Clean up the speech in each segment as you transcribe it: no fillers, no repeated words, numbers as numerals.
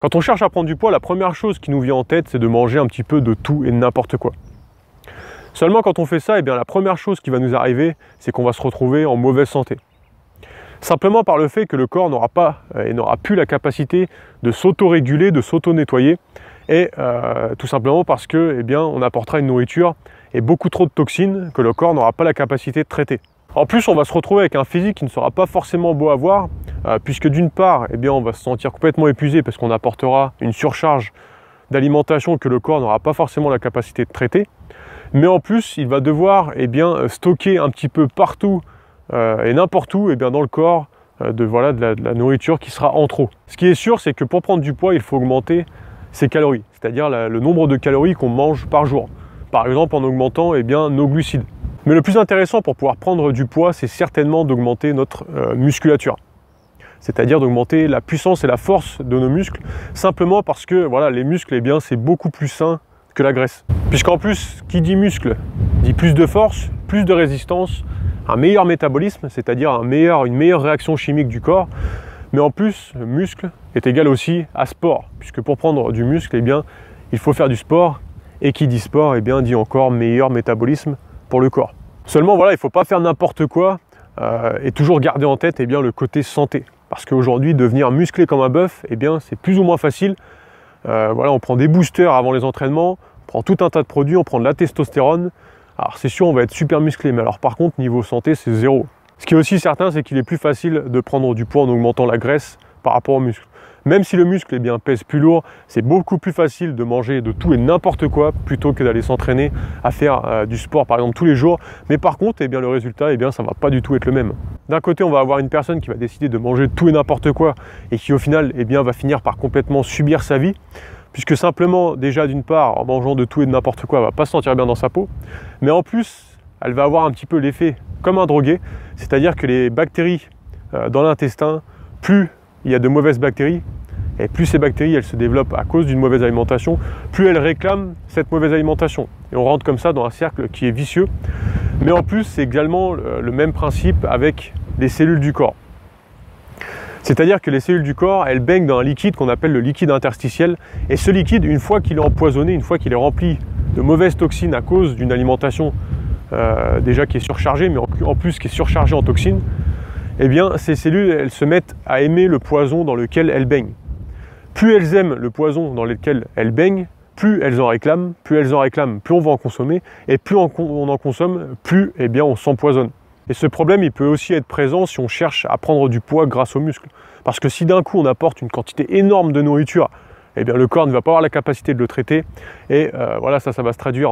Quand on cherche à prendre du poids, la première chose qui nous vient en tête, c'est de manger un petit peu de tout et de n'importe quoi. Seulement quand on fait ça, eh bien, la première chose qui va nous arriver, c'est qu'on va se retrouver en mauvaise santé. Simplement par le fait que le corps n'aura pas et n'aura plus la capacité de s'auto-réguler, de s'auto-nettoyer, et tout simplement parce que, eh bien, on apportera une nourriture et beaucoup trop de toxines que le corps n'aura pas la capacité de traiter. En plus, on va se retrouver avec un physique qui ne sera pas forcément beau à voir, puisque d'une part, eh bien, on va se sentir complètement épuisé parce qu'on apportera une surcharge d'alimentation que le corps n'aura pas forcément la capacité de traiter. Mais en plus, il va devoir stocker un petit peu partout et n'importe où dans le corps de la nourriture qui sera en trop. Ce qui est sûr, c'est que pour prendre du poids, il faut augmenter ses calories, c'est-à-dire le nombre de calories qu'on mange par jour. Par exemple, en augmentant nos glucides. Mais le plus intéressant pour pouvoir prendre du poids, c'est certainement d'augmenter notre musculature. C'est-à-dire d'augmenter la puissance et la force de nos muscles, simplement parce que les muscles, c'est beaucoup plus sain que la graisse. Puisqu'en plus, qui dit muscle, dit plus de force, plus de résistance, un meilleur métabolisme, c'est-à-dire une meilleure réaction chimique du corps. Mais en plus, le muscle est égal aussi à sport, puisque pour prendre du muscle, il faut faire du sport, et qui dit sport, dit encore meilleur métabolisme pour le corps. Seulement, il ne faut pas faire n'importe quoi, et toujours garder en tête le côté santé. Parce qu'aujourd'hui, devenir musclé comme un bœuf, c'est plus ou moins facile. On prend des boosters avant les entraînements, on prend tout un tas de produits, on prend de la testostérone. Alors c'est sûr, on va être super musclé, mais alors par contre, niveau santé, c'est zéro. Ce qui est aussi certain, c'est qu'il est plus facile de prendre du poids en augmentant la graisse par rapport au muscle. Même si le muscle pèse plus lourd, c'est beaucoup plus facile de manger de tout et n'importe quoi plutôt que d'aller s'entraîner à faire du sport par exemple tous les jours. Mais par contre, le résultat, ça va pas du tout être le même. D'un côté, on va avoir une personne qui va décider de manger tout et n'importe quoi et qui au final va finir par complètement subir sa vie. Puisque simplement, déjà d'une part, en mangeant de tout et de n'importe quoi, elle ne va pas se sentir bien dans sa peau. Mais en plus, elle va avoir un petit peu l'effet comme un drogué. C'est-à-dire que les bactéries dans l'intestin, plus il y a de mauvaises bactéries, et plus ces bactéries elles se développent à cause d'une mauvaise alimentation, plus elles réclament cette mauvaise alimentation. Et on rentre comme ça dans un cercle qui est vicieux. Mais en plus, c'est également le même principe avec les cellules du corps. C'est-à-dire que les cellules du corps, elles baignent dans un liquide qu'on appelle le liquide interstitiel. Et ce liquide, une fois qu'il est empoisonné, une fois qu'il est rempli de mauvaises toxines à cause d'une alimentation déjà qui est surchargée, mais en plus qui est surchargée en toxines, ces cellules, elles se mettent à aimer le poison dans lequel elles baignent. Plus elles aiment le poison dans lequel elles baignent, plus elles en réclament, plus on va en consommer, et plus on en consomme, plus on s'empoisonne. Et ce problème, il peut aussi être présent si on cherche à prendre du poids grâce aux muscles. Parce que si d'un coup on apporte une quantité énorme de nourriture, le corps ne va pas avoir la capacité de le traiter, et ça va se traduire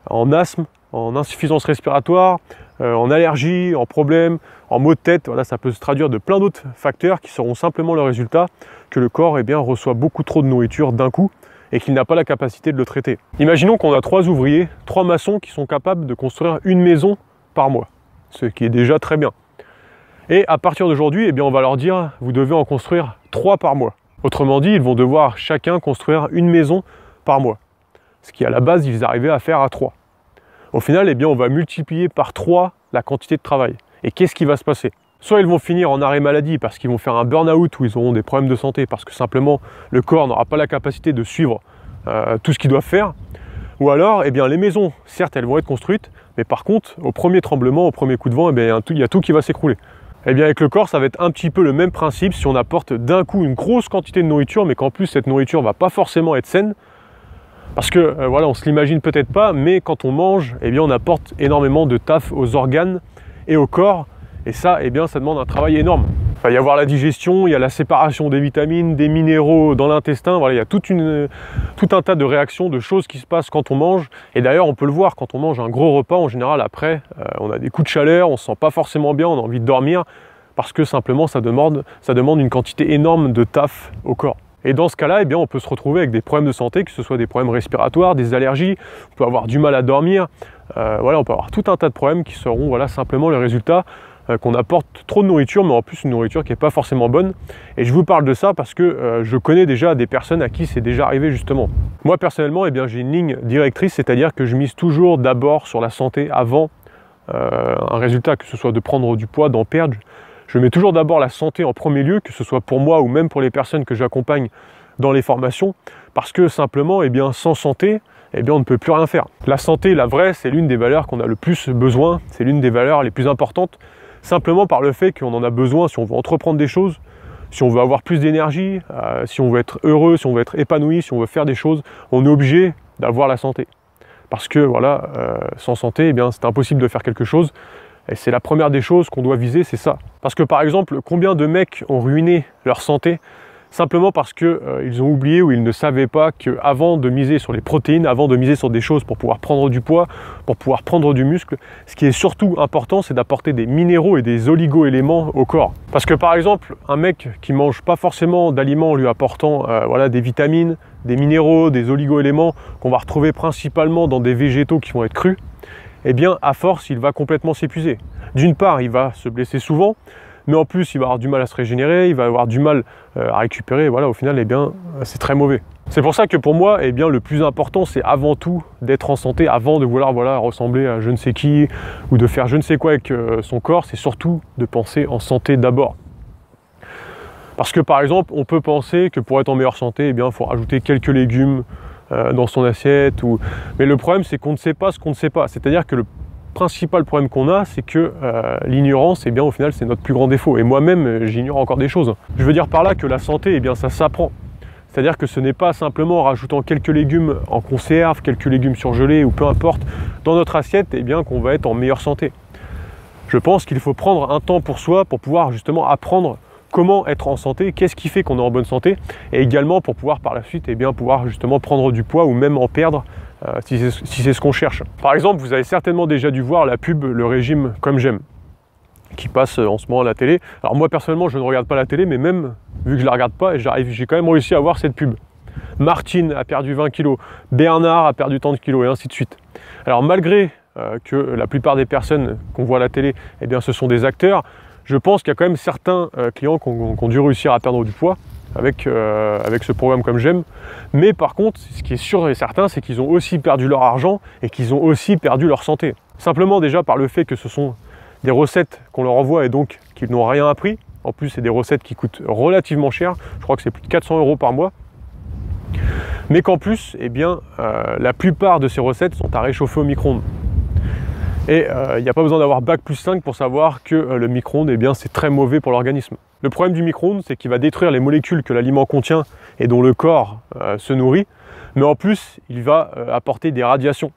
en asthme, en insuffisance respiratoire, en allergie, en problème, en maux de tête. Ça peut se traduire de plein d'autres facteurs qui seront simplement le résultat que le corps reçoit beaucoup trop de nourriture d'un coup et qu'il n'a pas la capacité de le traiter. Imaginons qu'on a 3 ouvriers, 3 maçons qui sont capables de construire une maison par mois, ce qui est déjà très bien. Et à partir d'aujourd'hui, on va leur dire, vous devez en construire 3 par mois. Autrement dit, ils vont devoir chacun construire une maison par mois. Ce qui à la base, ils arrivaient à faire à 3. Au final, on va multiplier par 3 la quantité de travail. Et qu'est-ce qui va se passer? Soit ils vont finir en arrêt maladie parce qu'ils vont faire un burn-out où ils auront des problèmes de santé parce que simplement le corps n'aura pas la capacité de suivre tout ce qu'ils doivent faire. Ou alors, les maisons, certes, elles vont être construites, mais par contre, au premier tremblement, au premier coup de vent, il y a tout qui va s'écrouler. Avec le corps, ça va être un petit peu le même principe si on apporte d'un coup une grosse quantité de nourriture, mais qu'en plus cette nourriture ne va pas forcément être saine. Parce que, on se l'imagine peut-être pas, mais quand on mange, on apporte énormément de taf aux organes et au corps. Et ça, ça demande un travail énorme. Il va y avoir la digestion, il y a la séparation des vitamines, des minéraux dans l'intestin. Il y a tout un tas de réactions, de choses qui se passent quand on mange. Et d'ailleurs, on peut le voir, quand on mange un gros repas, en général, après, on a des coups de chaleur, on ne se sent pas forcément bien, on a envie de dormir, parce que simplement, ça demande une quantité énorme de taf au corps. Et dans ce cas-là, on peut se retrouver avec des problèmes de santé, que ce soit des problèmes respiratoires, des allergies, on peut avoir du mal à dormir. On peut avoir tout un tas de problèmes qui seront simplement le résultat qu'on apporte trop de nourriture, mais en plus une nourriture qui n'est pas forcément bonne. Et je vous parle de ça parce que je connais déjà des personnes à qui c'est déjà arrivé justement. Moi personnellement, j'ai une ligne directrice, c'est-à-dire que je mise toujours d'abord sur la santé avant un résultat, que ce soit de prendre du poids, d'en perdre. Je mets toujours d'abord la santé en premier lieu, que ce soit pour moi ou même pour les personnes que j'accompagne dans les formations, parce que simplement, eh bien, sans santé, eh bien, on ne peut plus rien faire. La santé, la vraie, c'est l'une des valeurs qu'on a le plus besoin, c'est l'une des valeurs les plus importantes, simplement par le fait qu'on en a besoin si on veut entreprendre des choses, si on veut avoir plus d'énergie, si on veut être heureux, si on veut être épanoui, si on veut faire des choses, on est obligé d'avoir la santé. Parce que voilà, sans santé, eh bien, c'est impossible de faire quelque chose. Et c'est la première des choses qu'on doit viser, c'est ça. Parce que par exemple, combien de mecs ont ruiné leur santé simplement parce qu'ils ont oublié ou ils ne savaient pas qu'avant de miser sur les protéines, avant de miser sur des choses pour pouvoir prendre du poids, pour pouvoir prendre du muscle, ce qui est surtout important, c'est d'apporter des minéraux et des oligo-éléments au corps. Parce que par exemple, un mec qui ne mange pas forcément d'aliments lui apportant voilà, des vitamines, des minéraux, des oligo-éléments qu'on va retrouver principalement dans des végétaux qui vont être crus, eh bien à force, il va complètement s'épuiser. D'une part, il va se blesser souvent, mais en plus, il va avoir du mal à se régénérer, il va avoir du mal à récupérer, et voilà, au final, eh bien, c'est très mauvais. C'est pour ça que pour moi, eh bien, le plus important, c'est avant tout d'être en santé, avant de vouloir voilà, ressembler à je ne sais qui, ou de faire je ne sais quoi avec son corps, c'est surtout de penser en santé d'abord. Parce que par exemple, on peut penser que pour être en meilleure santé, eh bien, il faut rajouter quelques légumes dans son assiette, mais le problème, c'est qu'on ne sait pas ce qu'on ne sait pas. C'est-à-dire que le principal problème qu'on a, c'est que l'ignorance, eh bien, au final, c'est notre plus grand défaut. Et moi-même, j'ignore encore des choses. Je veux dire par là que la santé, eh bien, ça s'apprend. C'est-à-dire que ce n'est pas simplement en rajoutant quelques légumes en conserve, quelques légumes surgelés ou peu importe, dans notre assiette, eh bien, qu'on va être en meilleure santé. Je pense qu'il faut prendre un temps pour soi pour pouvoir justement apprendre comment être en santé, qu'est-ce qui fait qu'on est en bonne santé, et également pour pouvoir par la suite, eh bien, pouvoir justement prendre du poids ou même en perdre si c'est ce qu'on cherche. Par exemple, vous avez certainement déjà dû voir la pub Le Régime Comme J'aime, qui passe en ce moment à la télé. Alors moi personnellement, je ne regarde pas la télé, mais même vu que je la regarde pas, j'ai quand même réussi à voir cette pub. Martine a perdu 20 kg, Bernard a perdu tant de kilos, et ainsi de suite. Alors malgré que la plupart des personnes qu'on voit à la télé, eh bien, ce sont des acteurs, je pense qu'il y a quand même certains clients qui ont dû réussir à perdre du poids avec ce programme Comme J'aime. Mais par contre, ce qui est sûr et certain, c'est qu'ils ont aussi perdu leur argent et qu'ils ont aussi perdu leur santé. Simplement déjà par le fait que ce sont des recettes qu'on leur envoie et donc qu'ils n'ont rien appris. En plus, c'est des recettes qui coûtent relativement cher. Je crois que c'est plus de 400 € par mois. Mais qu'en plus, eh bien, la plupart de ces recettes sont à réchauffer au micro-ondes. Et il n'y a pas besoin d'avoir Bac+5 pour savoir que le micro-ondes, eh bien, c'est très mauvais pour l'organisme. Le problème du micro-ondes, c'est qu'il va détruire les molécules que l'aliment contient et dont le corps se nourrit, mais en plus, il va apporter des radiations.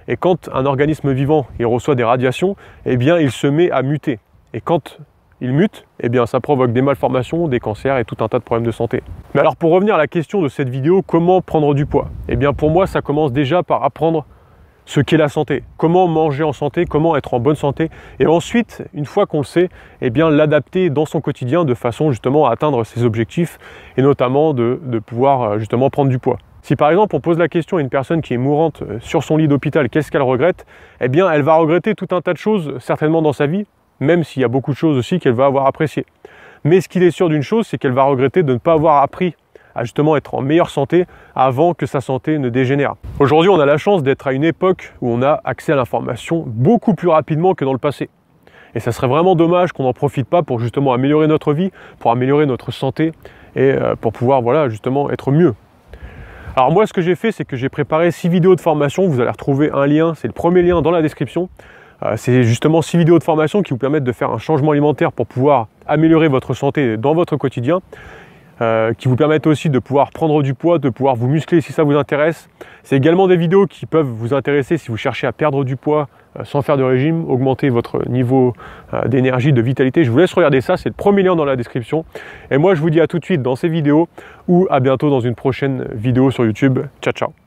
Et quand un organisme vivant il reçoit des radiations, eh bien, il se met à muter. Et quand il mute, eh bien, ça provoque des malformations, des cancers et tout un tas de problèmes de santé. Mais alors, pour revenir à la question de cette vidéo, comment prendre du poids? Eh bien, pour moi, ça commence déjà par apprendre ce qu'est la santé, comment manger en santé, comment être en bonne santé, et ensuite, une fois qu'on le sait, eh bien l'adapter dans son quotidien de façon justement à atteindre ses objectifs, et notamment de pouvoir justement prendre du poids. Si par exemple on pose la question à une personne qui est mourante sur son lit d'hôpital, qu'est-ce qu'elle regrette? Eh bien elle va regretter tout un tas de choses certainement dans sa vie, même s'il y a beaucoup de choses aussi qu'elle va avoir appréciées. Mais ce qu'il est sûr d'une chose, c'est qu'elle va regretter de ne pas avoir appris à justement être en meilleure santé avant que sa santé ne dégénère. Aujourd'hui, on a la chance d'être à une époque où on a accès à l'information beaucoup plus rapidement que dans le passé. Et ça serait vraiment dommage qu'on n'en profite pas pour justement améliorer notre vie, pour améliorer notre santé et pour pouvoir voilà, justement être mieux. Alors moi, ce que j'ai fait, c'est que j'ai préparé 6 vidéos de formation. Vous allez retrouver un lien, c'est le premier lien dans la description. C'est justement 6 vidéos de formation qui vous permettent de faire un changement alimentaire pour pouvoir améliorer votre santé dans votre quotidien. Qui vous permettent aussi de pouvoir prendre du poids, de pouvoir vous muscler si ça vous intéresse. C'est également des vidéos qui peuvent vous intéresser si vous cherchez à perdre du poids sans faire de régime, augmenter votre niveau d'énergie, de vitalité. Je vous laisse regarder ça, c'est le premier lien dans la description. Et moi je vous dis à tout de suite dans ces vidéos ou à bientôt dans une prochaine vidéo sur YouTube. Ciao ciao.